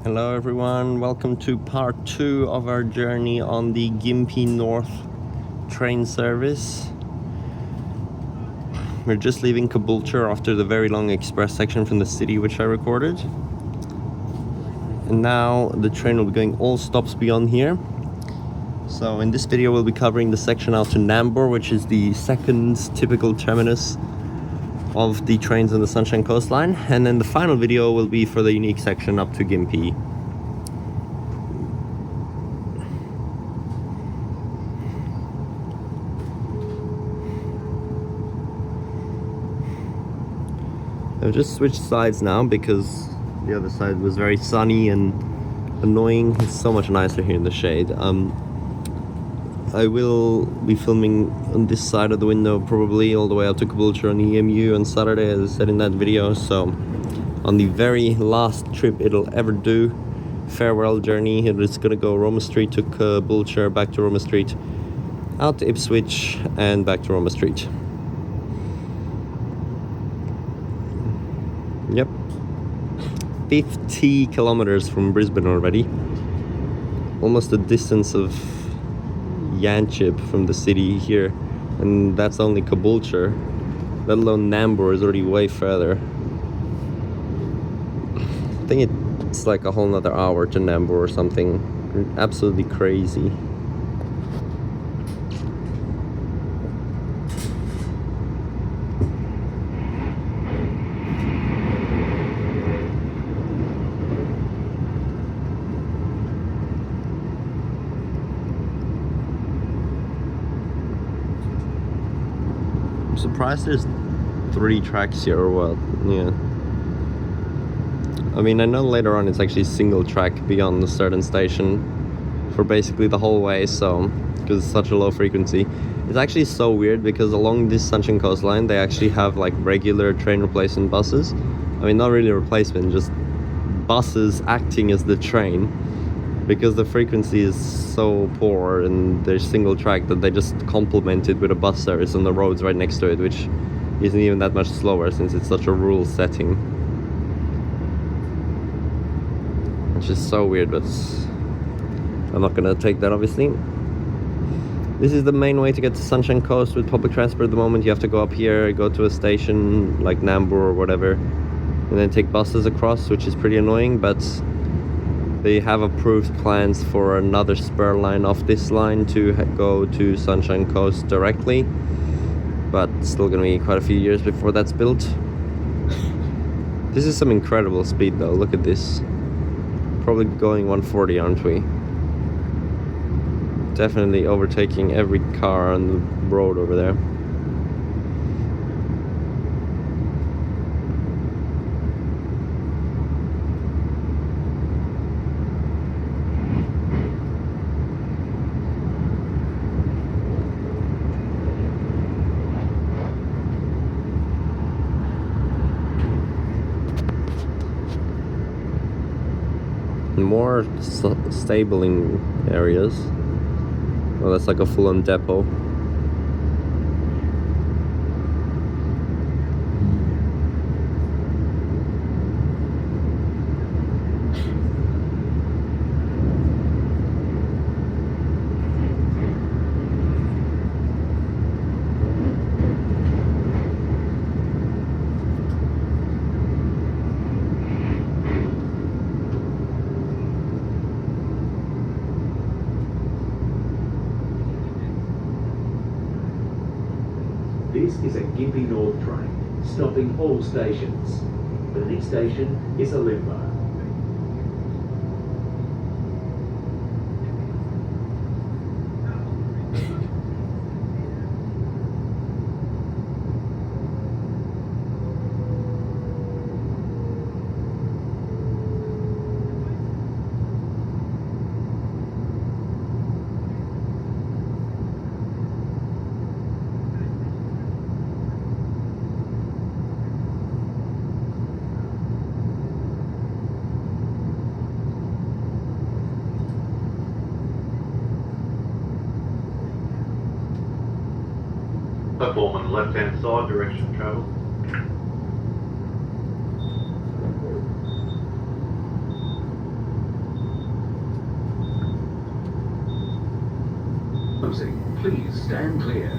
Hello everyone, welcome to part 2 of our journey on the Gympie North train service. We're just leaving Caboolture after the very long express section from the city which I recorded. And now the train will be going all stops beyond here. So in this video we'll be covering the section out to Nambour, which is the second typical terminus of the trains on the Sunshine Coastline, and then the final video will be for the unique section up to Gympie. I've just switched sides now because the other side was very sunny and annoying. It's so much nicer here in the shade. I will be filming on this side of the window probably all the way out to Caboolture on the EMU on Saturday, as I said in that video. So on the very last trip it'll ever do, farewell journey, it is gonna go Roma Street to Caboolture, back to Roma Street, out to Ipswich and back to Roma Street. Yep, 50 kilometers from Brisbane already, almost the distance of Yanchep from the city here, and that's only Caboolture, let alone Nambour is already way further. I think it's like a whole nother hour to Nambour or something. Absolutely crazy. I'm surprised there's 3 tracks here or what. Yeah, I mean, I know later on it's actually single track beyond a certain station for basically the whole way, so because it's such a low frequency. It's actually so weird because along this Sunshine Coastline they actually have like regular train replacement buses. I mean, not really replacement, just buses acting as the train, because the frequency is so poor and there's single track that they just complement it with a bus service on the roads right next to it, which isn't even that much slower since it's such a rural setting. Which is so weird, but I'm not gonna take that obviously. This is the main way to get to Sunshine Coast with public transport at the moment. You have to go up here, go to a station like Nambour or whatever, and then take buses across, which is pretty annoying, but they have approved plans for another spur line off this line to go to Sunshine Coast directly, but still gonna be quite a few years before that's built. This is some incredible speed though, look at this. Probably going 140, aren't we? Definitely overtaking every car on the road over there. More stabling areas. Well, that's like a full-on depot. This is a Gympie North train, stopping all stations. The next station is Elimbah. Platform on the left-hand side, direction of travel. closing. Please stand clear.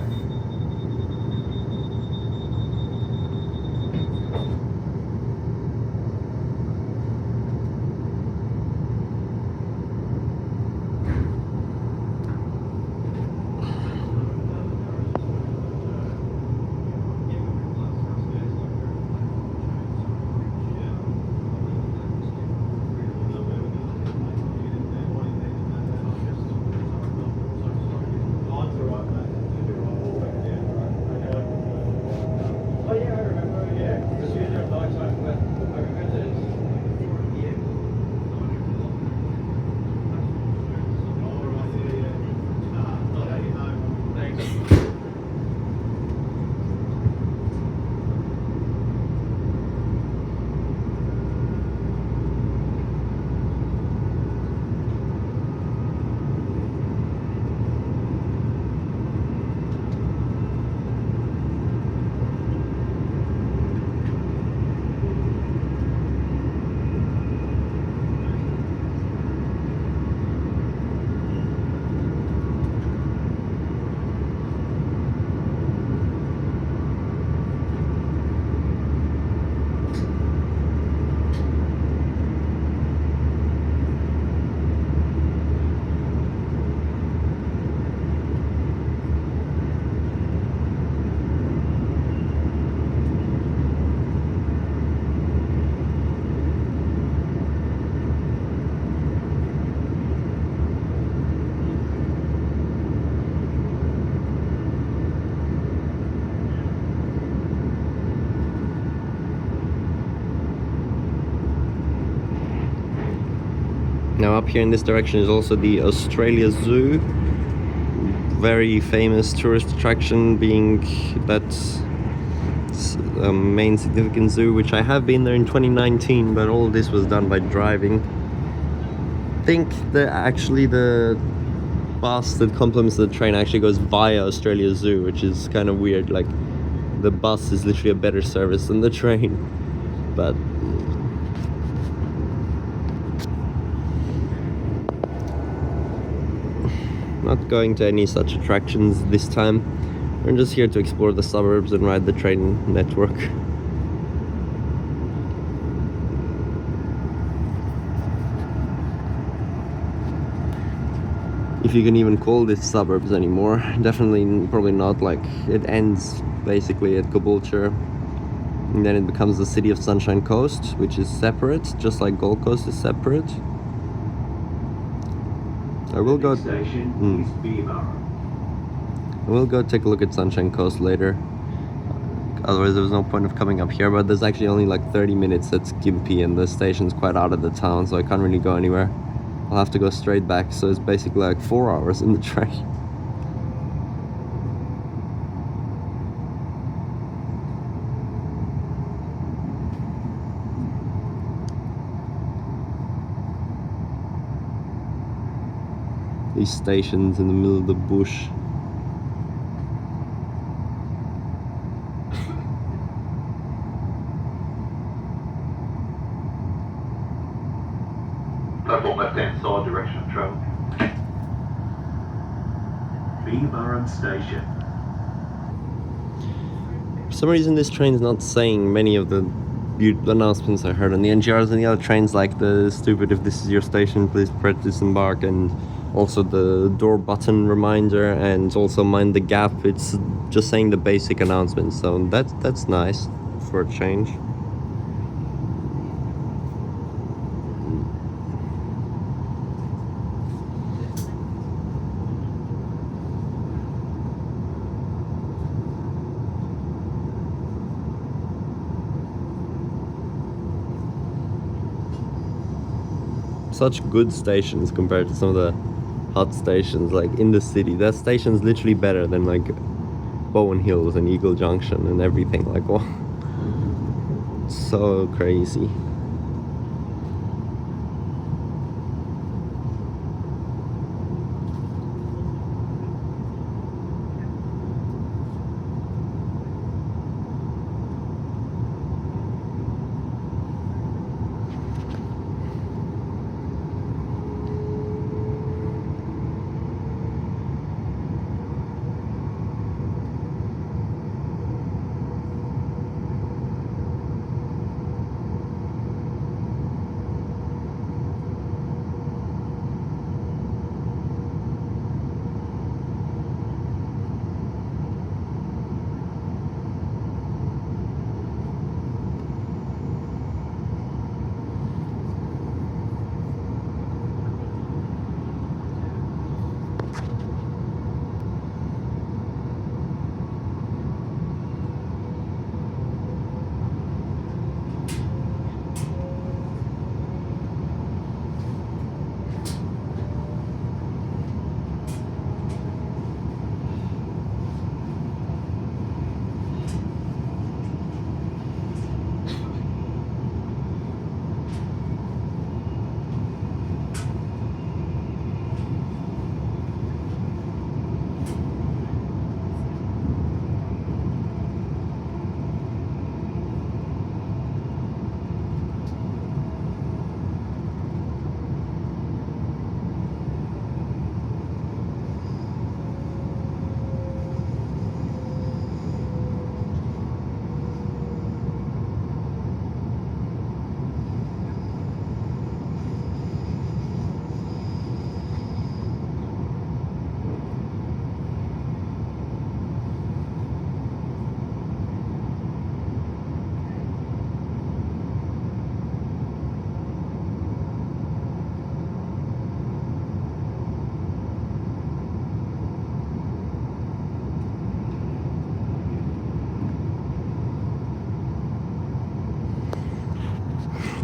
Now up here in this direction is also the Australia Zoo, very famous tourist attraction, being that main significant zoo, which I have been there in 2019, but all this was done by driving. I think that actually the bus that complements the train actually goes via Australia Zoo, which is kind of weird. Like, the bus is literally a better service than the train, but not going to any such attractions this time. We're just here to explore the suburbs and ride the train network. If you can even call this suburbs anymore. Definitely, probably not. Like, it ends basically at Caboolture, and then it becomes the city of Sunshine Coast, which is separate, just like Gold Coast is separate. I will go. Station is Beerburrum. I will go take a look at Sunshine Coast later. Otherwise, there's no point of coming up here. But there's actually only like 30 minutes at Gympie, and the station's quite out of the town, so I can't really go anywhere. I'll have to go straight back. So it's basically like 4 hours in the train. These stations in the middle of the bush. Platform left-hand side, direction of travel. Beerburrum Station. For some reason, this train's not saying many of the announcements I heard on the NGRs and the other trains, like the stupid "if this is your station, please press disembark," and also the door button reminder, and also mind the gap. It's just saying the basic announcements, so that's nice for a change. Such good stations compared to some of the hot stations like in the city. That station's literally better than like Bowen Hills and Eagle Junction and everything. Like, wow, so crazy.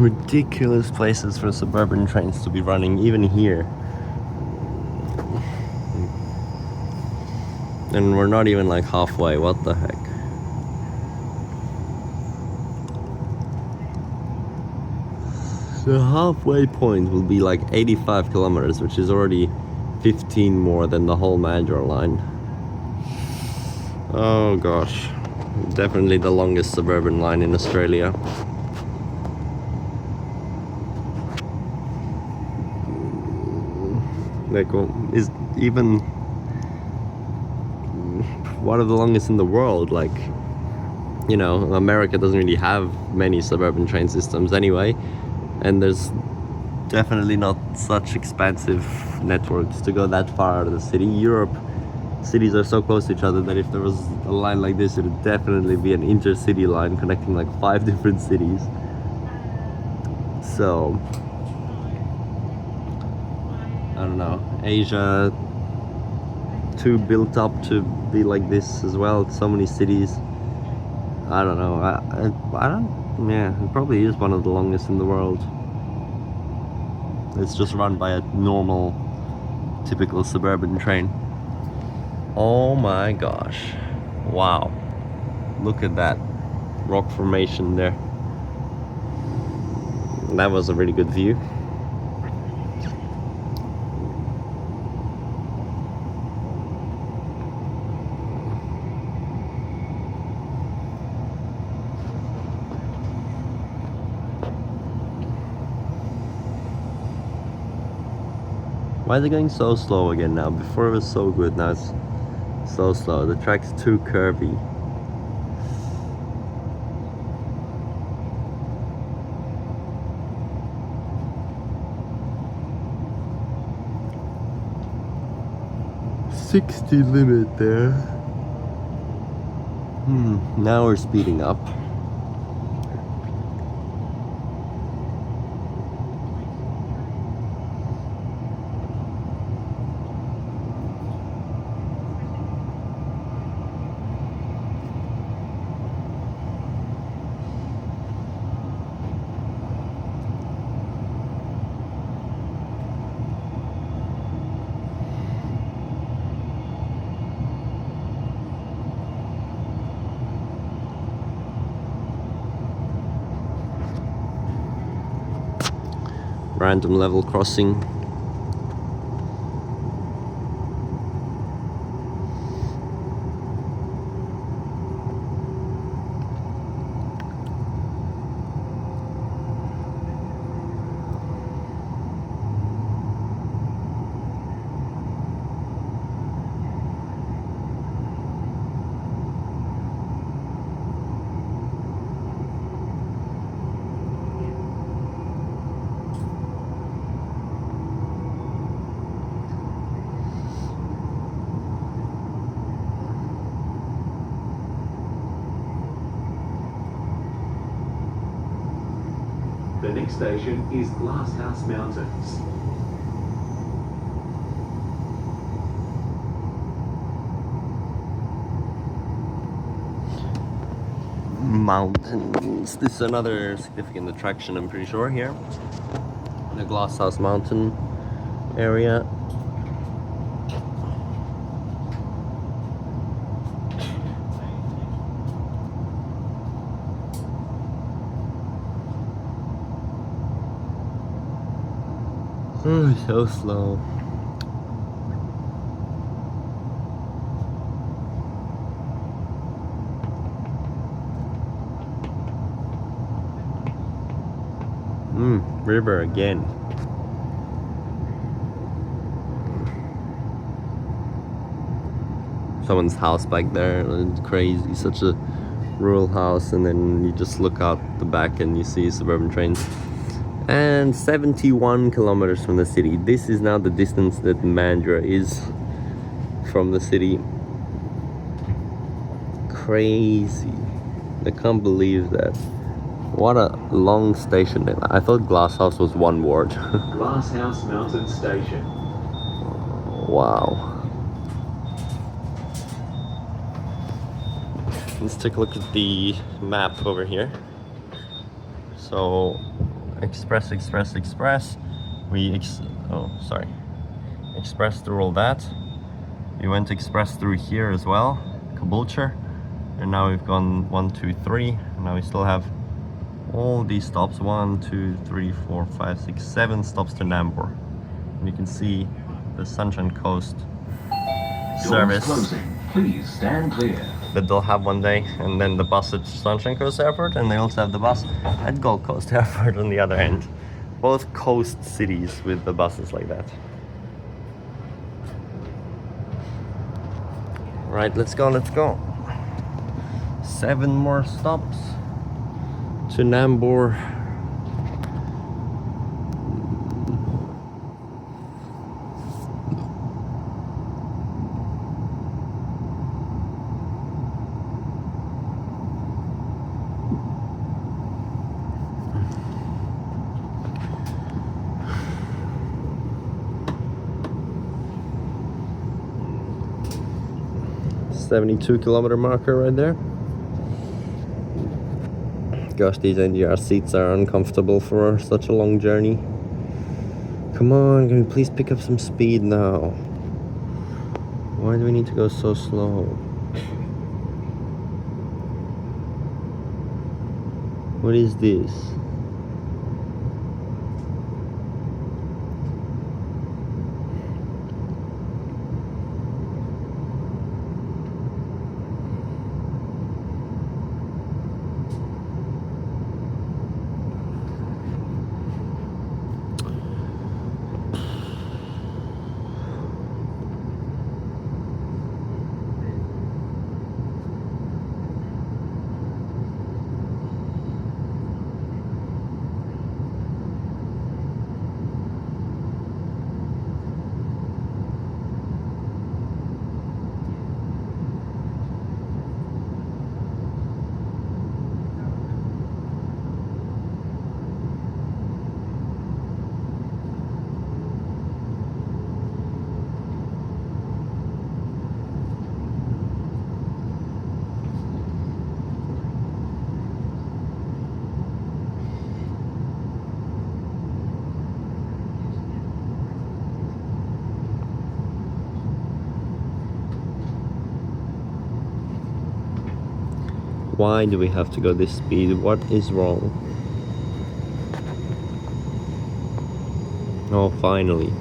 ridiculous places for suburban trains to be running, even here. And we're not even like halfway, what the heck. The halfway point will be like 85 kilometers, which is already 15 more than the whole Mandurah line. Oh gosh, definitely the longest suburban line in Australia. Like, is even one of the longest in the world. Like, you know, America doesn't really have many suburban train systems anyway, and there's definitely not such expansive networks to go that far out of the city. Europe, cities are so close to each other that if there was a line like this, it would definitely be an intercity line connecting like 5 different cities. So I don't know, Asia too built up to be like this as well. So many cities. I don't know. I don't. Yeah, it probably is one of the longest in the world. It's just run by a normal, typical suburban train. Oh my gosh! Wow! Look at that rock formation there. That was a really good view. Why is it going so slow again now? Before it was so good, now it's so slow. The track's too curvy. .60 limit there. Now we're speeding up. Random level crossing. The next station is Glasshouse Mountains. Mountains. This is another significant attraction, I'm pretty sure, here. The Glasshouse Mountain area. Oh, so slow. River again. Someone's house back there, it's crazy, such a rural house, and then you just look out the back and you see suburban trains. And 71 kilometers from the city. This is now the distance that Mandurah is from the city. Crazy. I can't believe that. What a long station. I thought Glasshouse was one word. Glasshouse Mountain Station. Wow. Let's take a look at the map over here. So express. We express through all that. We went express through here as well, Caboolture, and now we've gone 1, 2, 3, and now we still have all these stops, 1, 2, 3, 4, 5, 6, 7 stops to Nambour. And you can see the Sunshine Coast service Closing. Please stand clear. that they'll have one day, and then the bus at Sunshine Coast Airport, and they also have the bus at Gold Coast Airport on the other end. Both coast cities with the buses like that. Right, let's go. 7 more stops to Nambour. .72-kilometer marker right there. Gosh, these NGR seats are uncomfortable for such a long journey. Come on, can we please pick up some speed now? Why do we need to go so slow? What is this? Why do we have to go this speed? What is wrong? Oh, finally.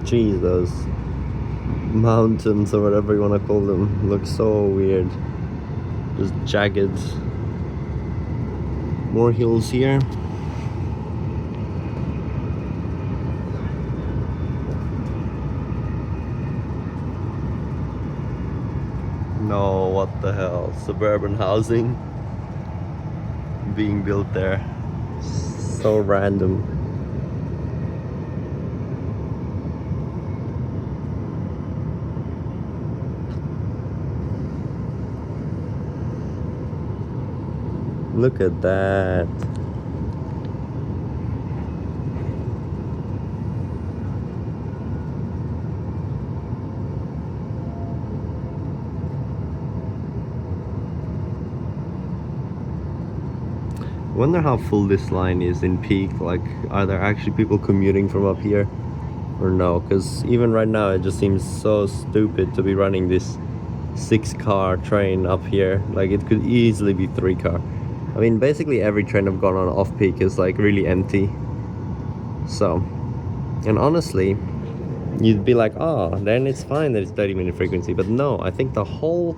Jeez, those mountains or whatever you want to call them look so weird. Just jagged. More hills here. No, what the hell? Suburban housing being built there. So random. Look at that. I wonder how full this line is in peak. Like, are there actually people commuting from up here or no? Because even right now it just seems so stupid to be running this 6-car train up here. Like, it could easily be 3-car. I mean, basically every train I've gone on off-peak is like really empty. So, and honestly, you'd be like, oh, then it's fine that it's 30-minute frequency. But no, I think the whole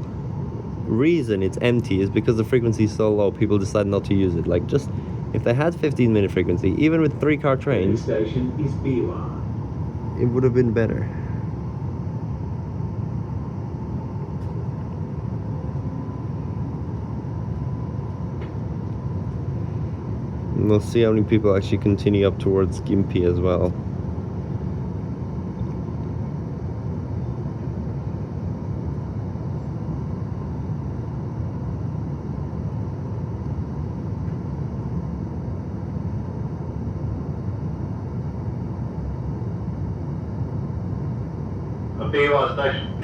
reason it's empty is because the frequency is so low, people decide not to use it. Like, just if they had 15-minute frequency, even with 3-car trains, The next station is Beerwah. it would have been better. And we'll see how many people actually continue up towards Gympie as well. A Beerwah station.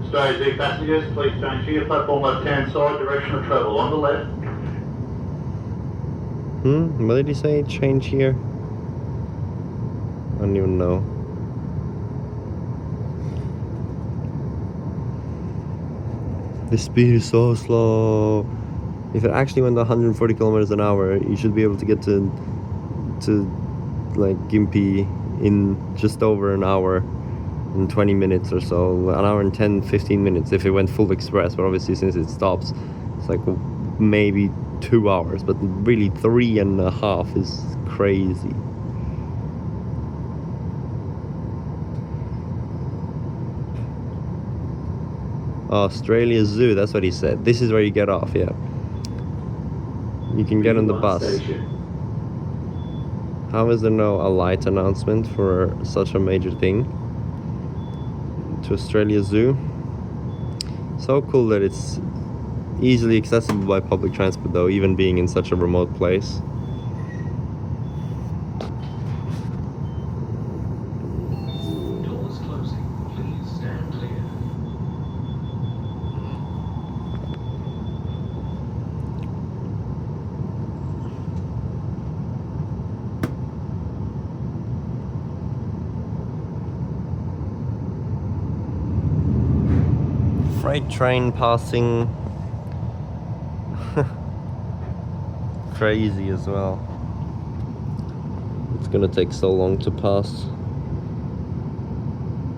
Australia Z passengers, please change here. Platform left-hand side, direction of travel on the left. What did he say? Change here? I don't even know. The speed is so slow. If it actually went 140 kilometers an hour, you should be able to get to like Gympie in just over an hour and 20 minutes or so. An hour and 10, 15 minutes if it went full express. But obviously, since it stops, it's like maybe 2 hours. But really, 3.5 is crazy. Australia Zoo, that's what he said. This is where you get off, yeah. You can get on the Beerwah bus. Station. How is there no Alight announcement for such a major thing? To Australia Zoo. So cool that it's easily accessible by public transport though, even being in such a remote place. Doors closing. Please stand clear. Freight train passing. Crazy as well. It's gonna take so long to pass.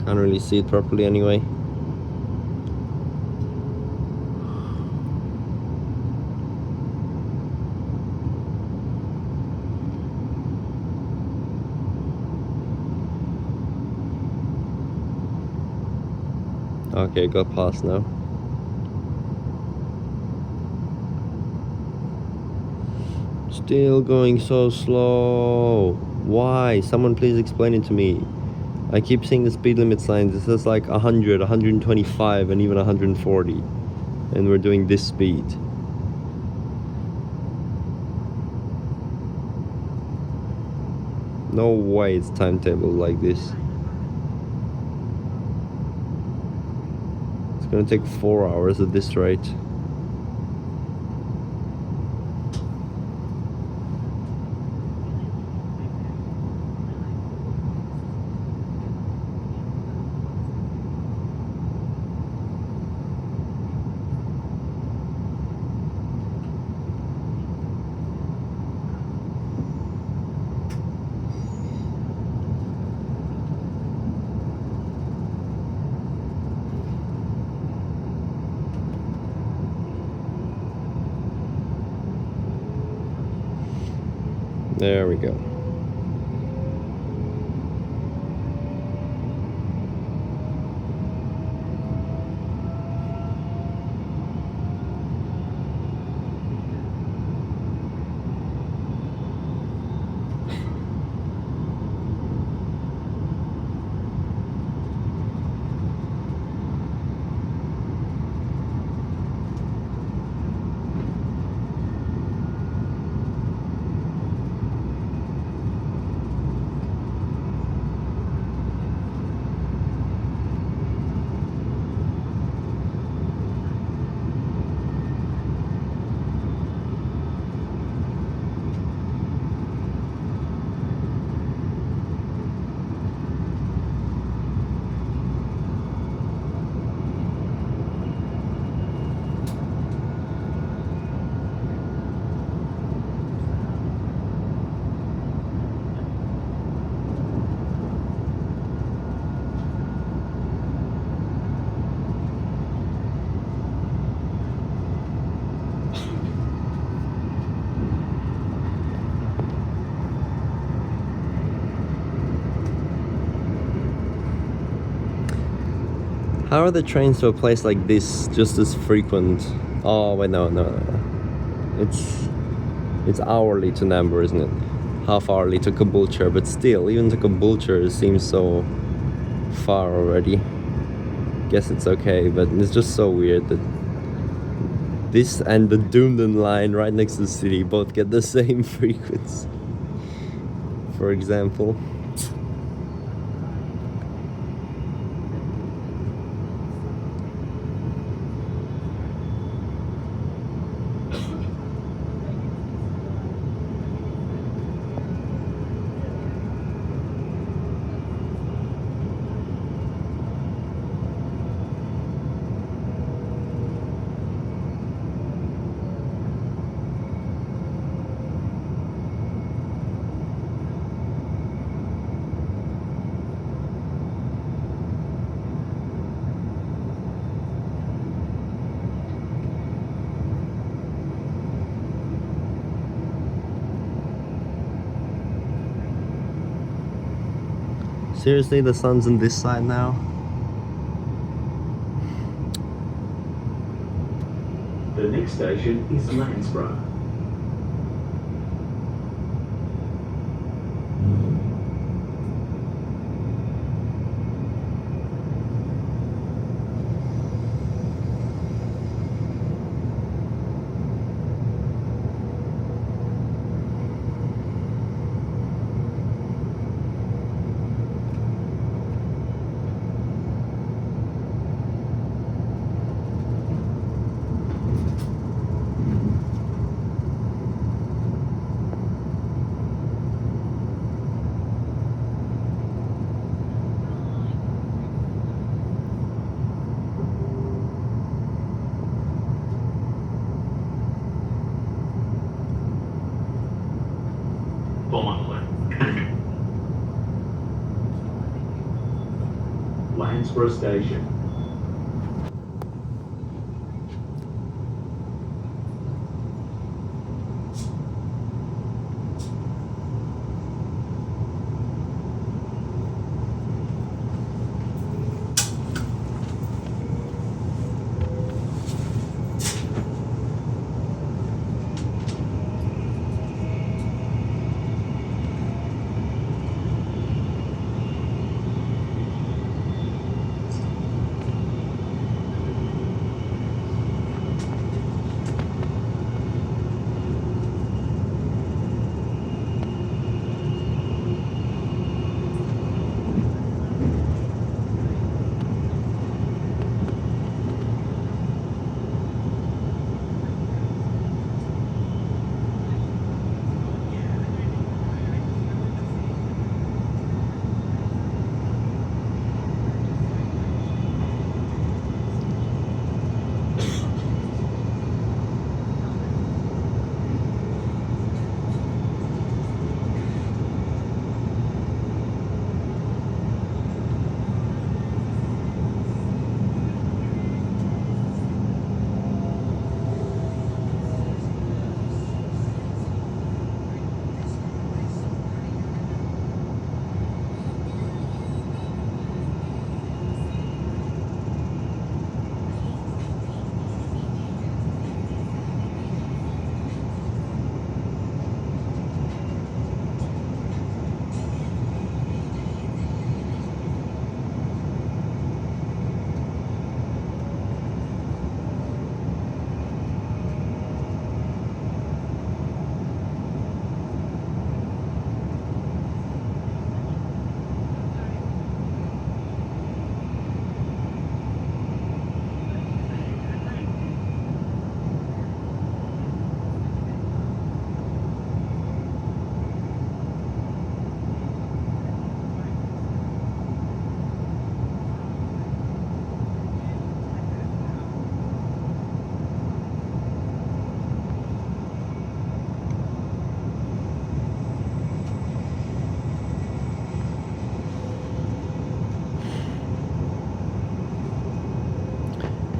Can't really see it properly anyway. Okay, got past now. Still going so slow. Why? Someone please explain it to me. I keep seeing the speed limit signs. It says like 100, 125 and even 140. And we're doing this speed. No way it's timetable like this. It's gonna take 4 hours at this rate. There we go. How are the trains to a place like this just as frequent? Oh wait, no. It's hourly to Nambour, isn't it? Half hourly to Caboolture, but still, even to Caboolture seems so far already. Guess it's okay, but it's just so weird that this and the Doomden line right next to the city both get the same frequency. For example. Seriously, the sun's on this side now? The next station is Landsborough. Landsborough Station.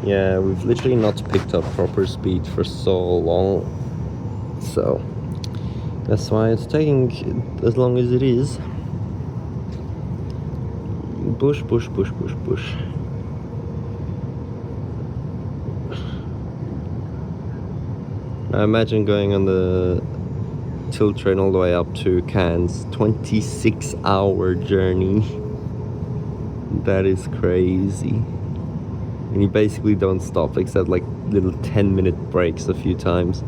Yeah, we've literally not picked up proper speed for so long, so that's why it's taking as long as it is. Bush. Imagine going on the tilt train all the way up to Cairns. 26-hour journey. That is crazy. And you basically don't stop except like little 10-minute breaks a few times.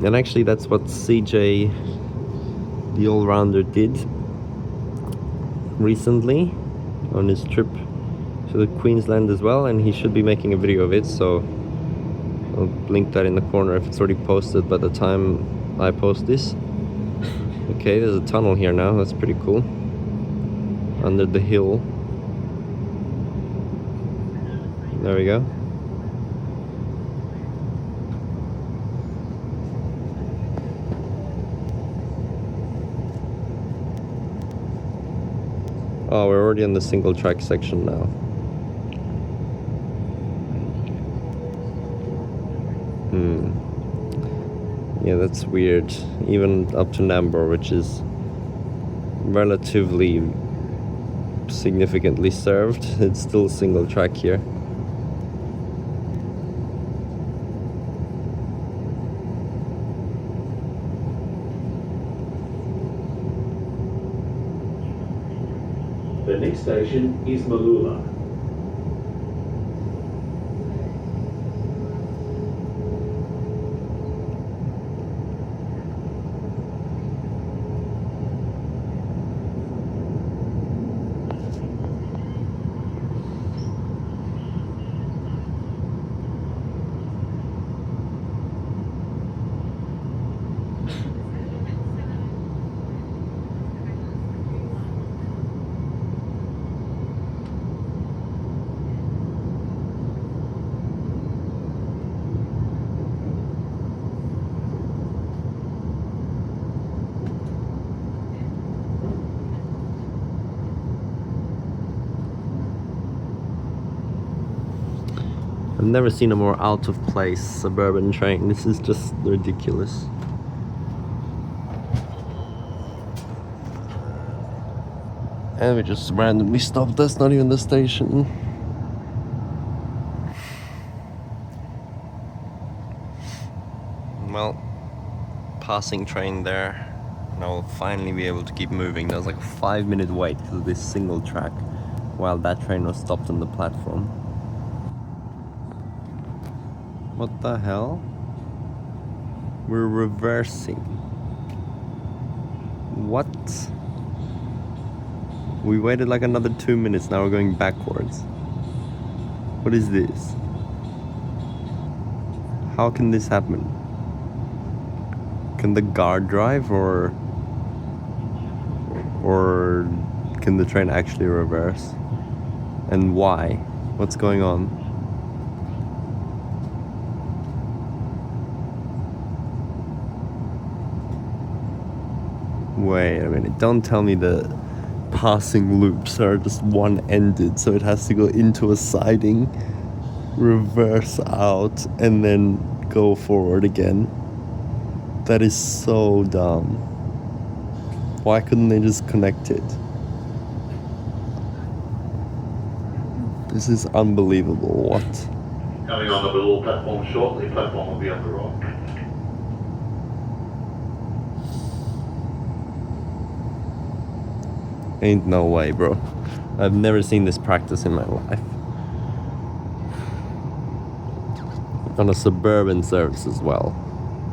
And actually that's what CJ, the all-rounder, did recently on his trip to the Queensland as well, and he should be making a video of it, so I'll link that in the corner if it's already posted by the time I post this. Okay, there's a tunnel here now, that's pretty cool. Under the hill. There we go. Oh, we're already on the single track section now. Yeah, that's weird. Even up to Nambour, which is relatively significantly served, it's still single track here. The next station is Mooloolah. I've never seen a more out of place suburban train. This is just ridiculous. And we just randomly stopped. That's not even the station. Well, passing train there. And I'll finally be able to keep moving. There was like a 5-minute wait because of this single track while that train was stopped on the platform. What the hell? We're reversing. What? We waited like another 2 minutes, now we're going backwards. What is this? How can this happen? Can the guard drive or can the train actually reverse? And why? What's going on? Wait a minute, don't tell me the passing loops are just one-ended, so it has to go into a siding, reverse out, and then go forward again. That is so dumb. Why couldn't they just connect it? This is unbelievable. What? Coming on the Beerwah platform shortly, platform will be on the right. Ain't no way, bro. I've never seen this practice in my life. On a suburban service as well.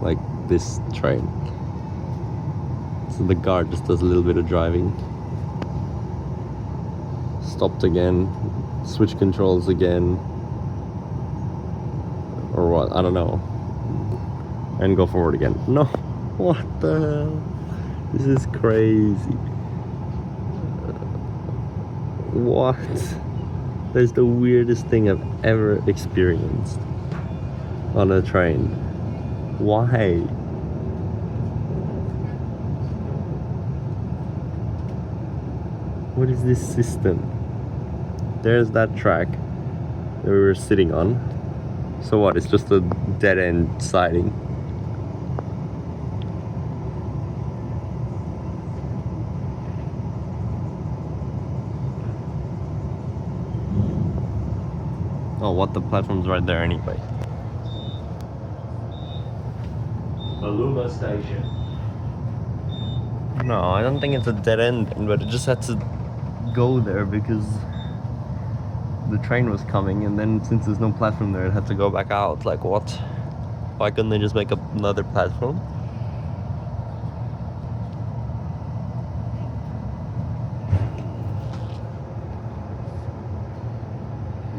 Like this train. So the guard just does a little bit of driving. Stopped again. Switch controls again. Or what? I don't know. And go forward again. No. What the hell? This is crazy. What? That's the weirdest thing I've ever experienced on a train. Why? What is this system? There's that track that we were sitting on. So what? It's just a dead end siding. Oh, what? The platform's right there anyway. Mooloolah Station. No, I don't think it's a dead end, but it just had to go there because the train was coming, and then since there's no platform there, it had to go back out. Like, what? Why couldn't they just make up another platform?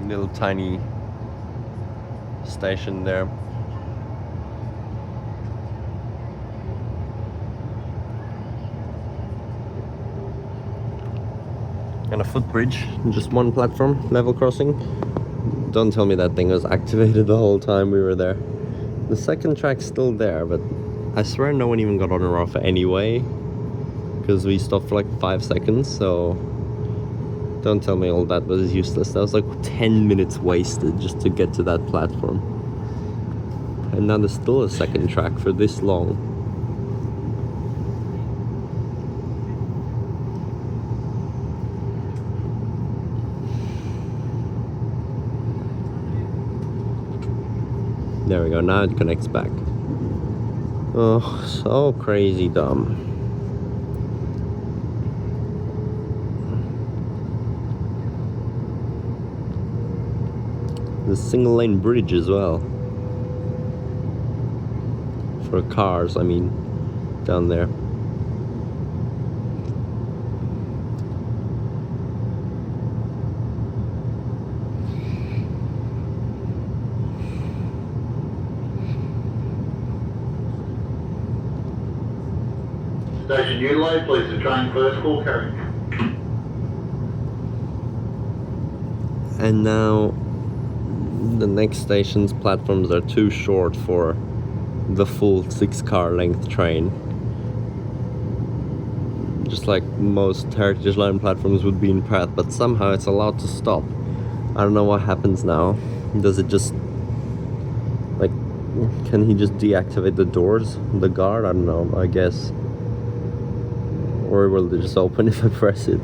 Little tiny station there. And a footbridge, just one platform, level crossing. Don't tell me that thing was activated the whole time we were there. The second track's still there, but I swear no one even got on or off anyway, because we stopped for like 5 seconds, so don't tell me all that was useless. That was like 10 minutes wasted just to get to that platform. And now there's still a second track for this long. There we go, now it connects back. Oh, so crazy dumb. The single lane bridge as well. For cars, I mean, down there. Station Eudlo, please the train first full carriage. And now the next station's platforms are too short for the full 6-car length train. Just like most Heritage Line platforms would be in Perth, but somehow it's allowed to stop. I don't know what happens now. Does it just, like, can he just deactivate the doors, the guard? I don't know, I guess. Or will they just open if I press it?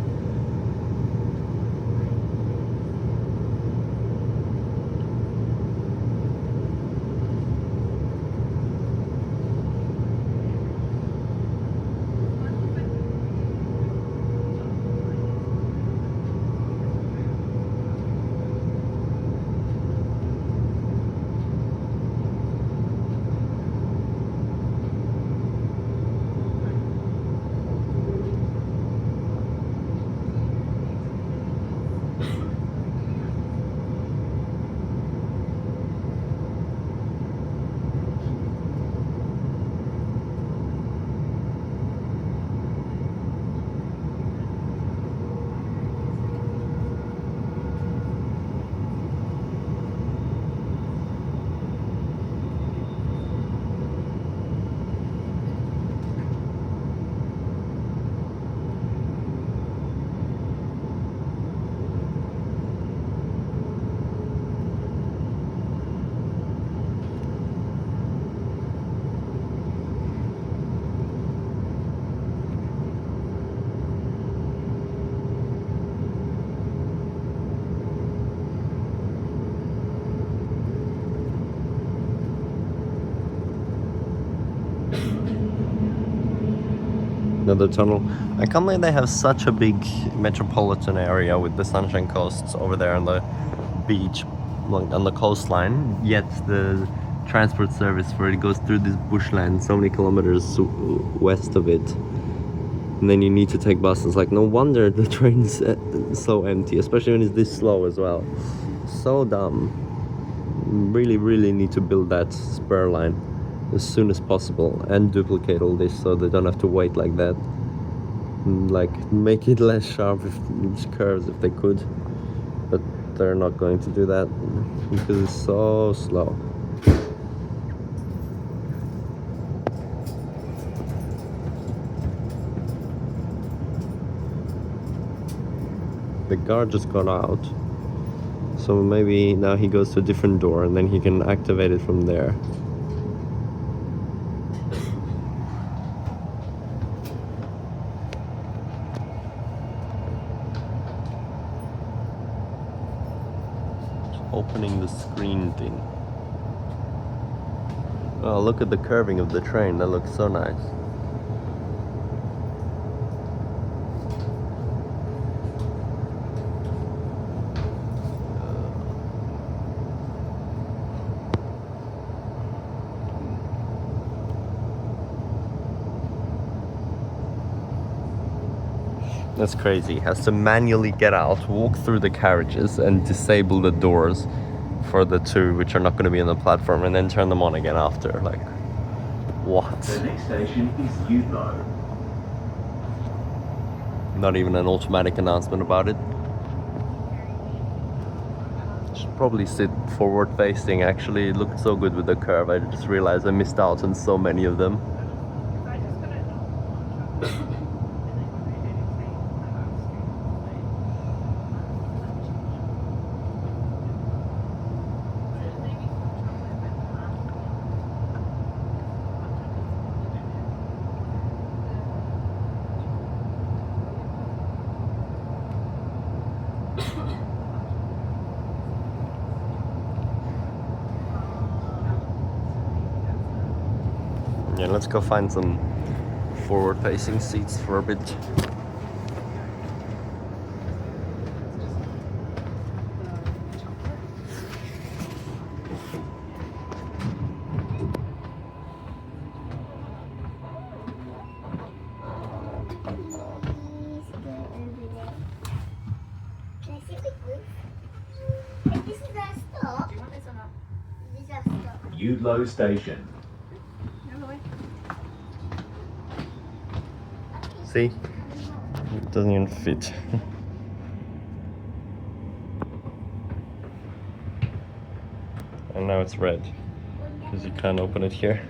Another tunnel. I can't believe they have such a big metropolitan area with the Sunshine Coasts over there on the beach, like on the coastline, yet the transport service for it goes through this bushland so many kilometers west of it, and then you need to take buses. Like, no wonder the train's so empty, especially when it's this slow as well. So dumb. Really need to build that spur line as soon as possible and duplicate all this so they don't have to wait like that. Like, make it less sharp if it's curves if they could, but they're not going to do that because it's so slow. The guard just got out, so maybe now he goes to a different door and then he can activate it from there. Opening the screen thing. Oh, look at the curving of the train. That looks so nice. That's crazy. Has to manually get out, walk through the carriages and disable the doors for the two which are not going to be on the platform, and then turn them on again after. Like, what? The next station is Eudlo. Not even an automatic announcement about it. Should probably sit forward facing. Actually, it looked so good with the curve. I just realized I missed out on so many of them. Yeah, let's go find some forward-facing seats for a bit. Eudlo station. See? It doesn't even fit. And now it's red, because you can't open it here.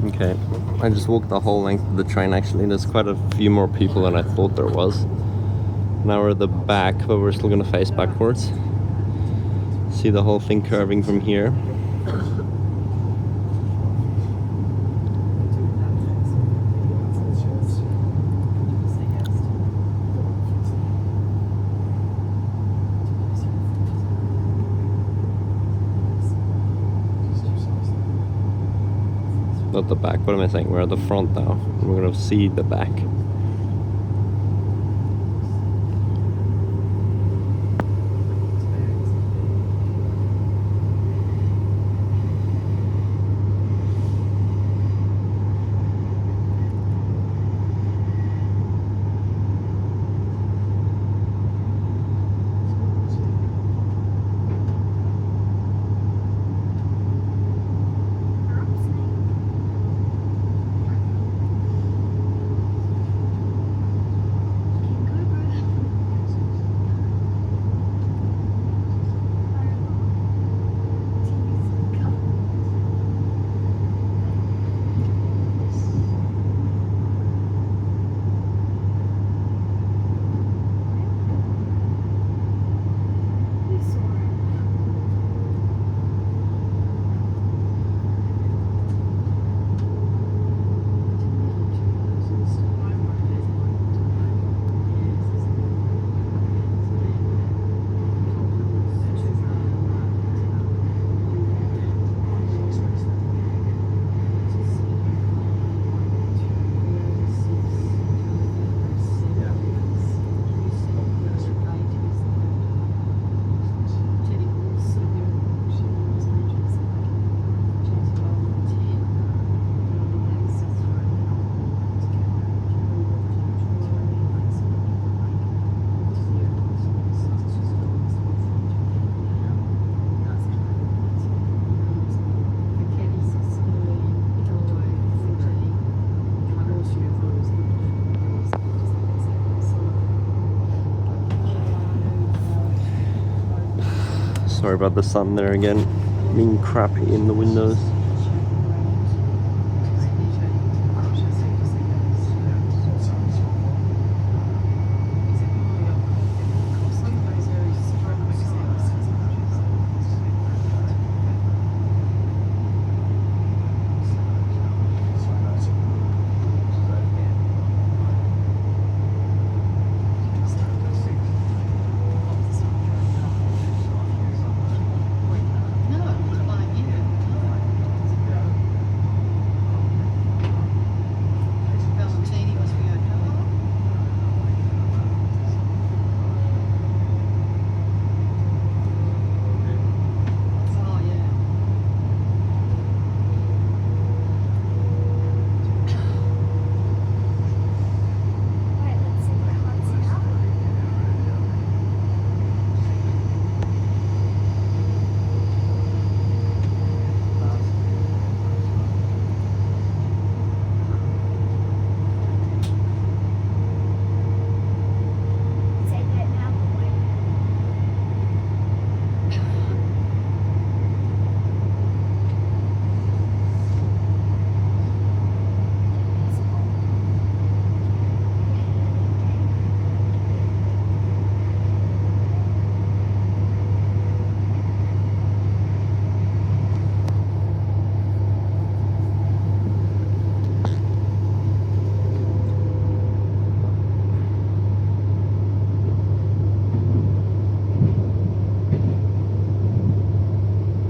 Okay, I just walked the whole length of the train actually. There's quite a few more people than I thought there was. Now we're at the back, but we're still gonna face backwards. See the whole thing curving from here. Not the back, what am I saying? We're at the front now. We're gonna see the back. Sorry about the sun there again. being crappy in the windows.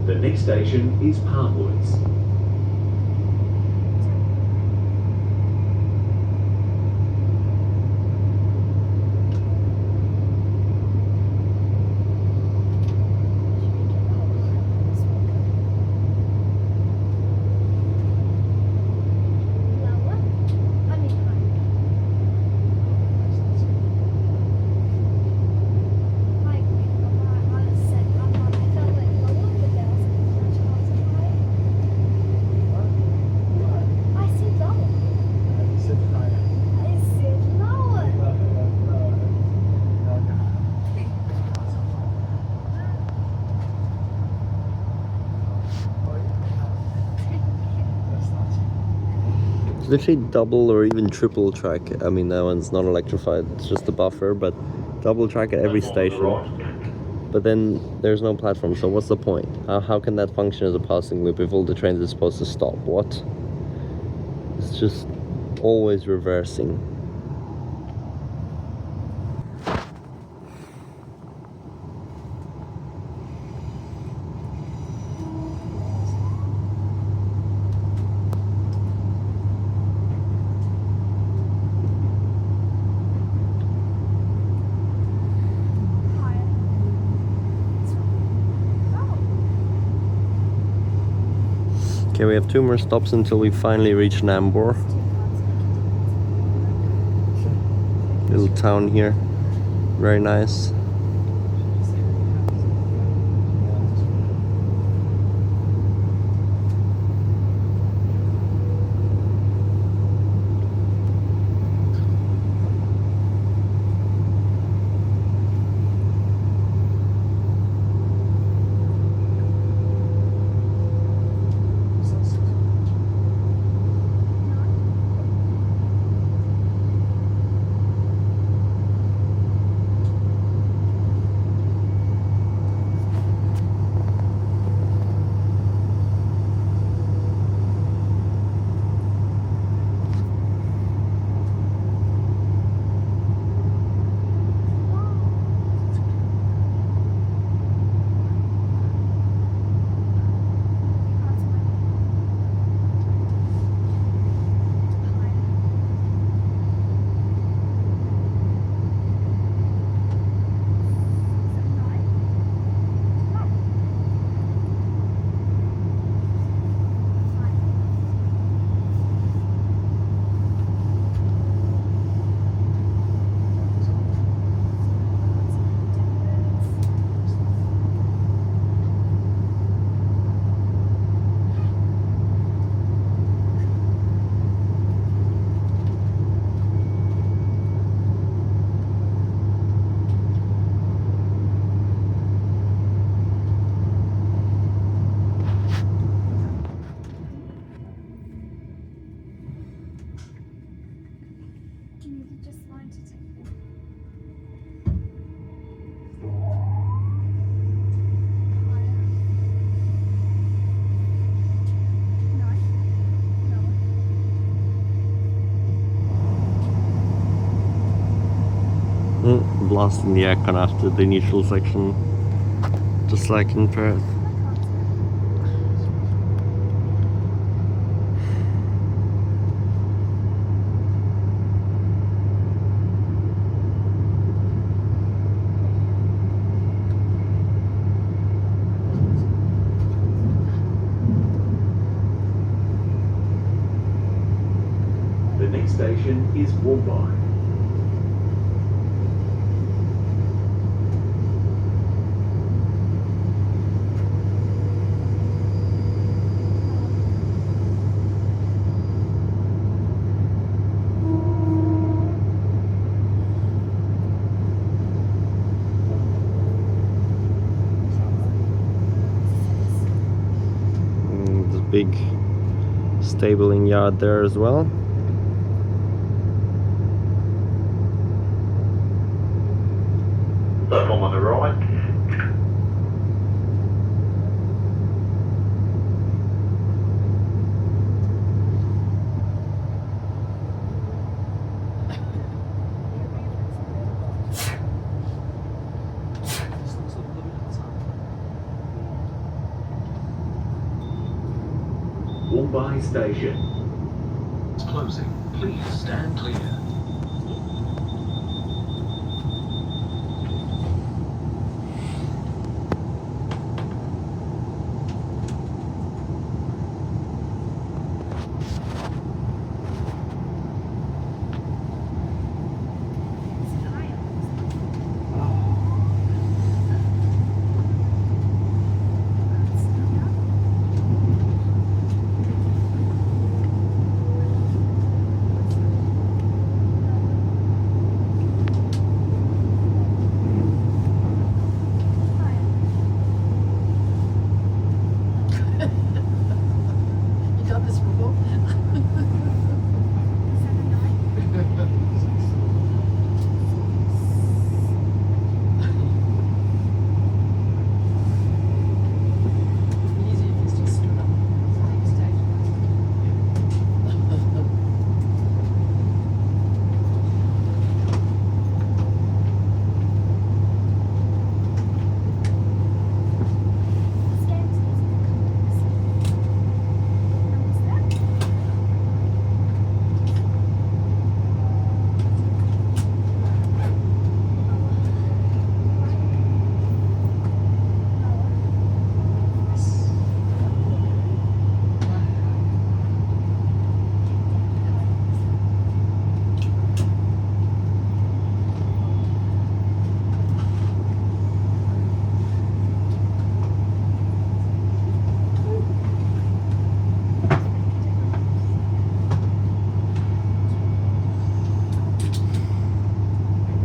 The next station is Palmwoods. Literally double or even triple track. I mean, that one's not electrified, it's just a buffer, but double track at every station. But then there's no platform, so what's the point? How can that function as a passing loop if all the trains are supposed to stop? What? It's just always reversing. Okay, we have 2 more stops until we finally reach Nambour. Little town here, very nice. blasting the aircon after the initial section, just like in Perth. The next station is Woombye. There's a big stabling yard there as well. Platform on the right. Woombye Station. It's closing. Please stand clear.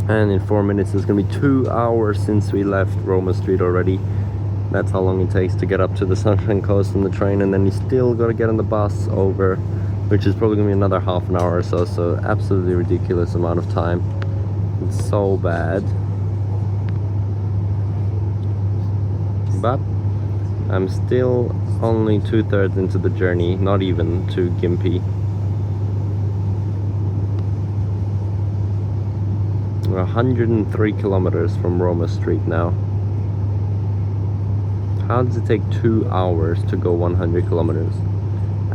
And in 4 minutes, it's gonna be 2 hours since we left Roma Street already. That's how long it takes to get up to the Sunshine Coast on the train, and then you still gotta get on the bus over, which is probably gonna be another half an hour or so. So absolutely ridiculous amount of time. It's so bad. But I'm still only 2/3 into the journey, not even to Gympie. We're 103 kilometers from Roma Street now. How does it take 2 hours to go 100 kilometers?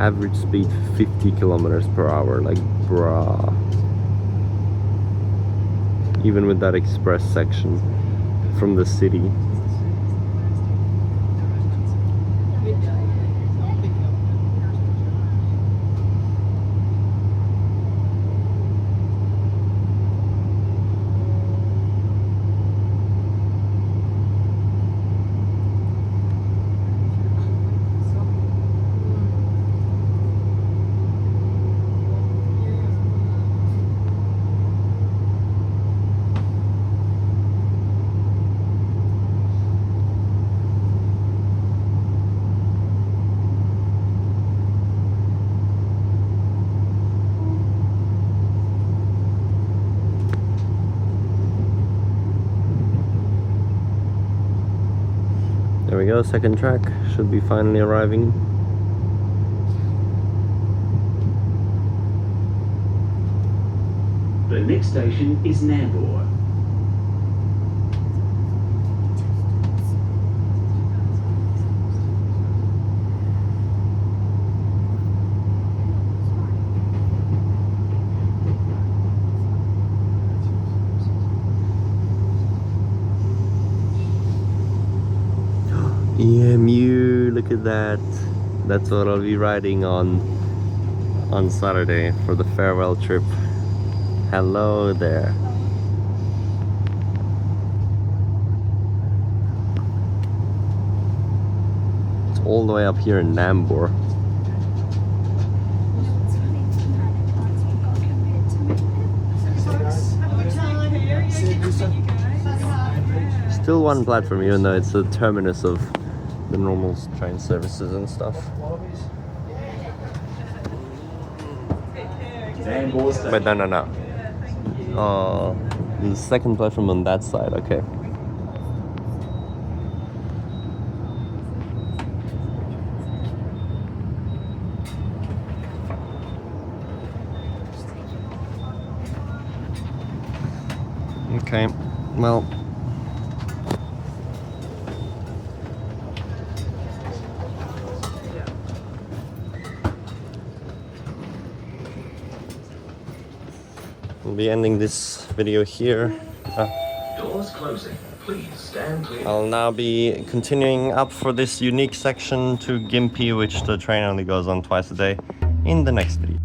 Average speed 50 kilometers per hour, like bruh. Even with that express section from the city. There we go, second track should be finally arriving. The next station is Nambour. at that. That's what I'll be riding on Saturday for the farewell trip. Hello there. It's all the way up here in Nambour. Still one platform, even though it's the terminus of the normal train services and stuff. But no. Oh, the second platform on that side, okay. Okay, well. We'll be ending this video here. Doors closing. Please stand clear. I'll now be continuing up for this unique section to Gympie, which the train only goes on twice a day, in the next video.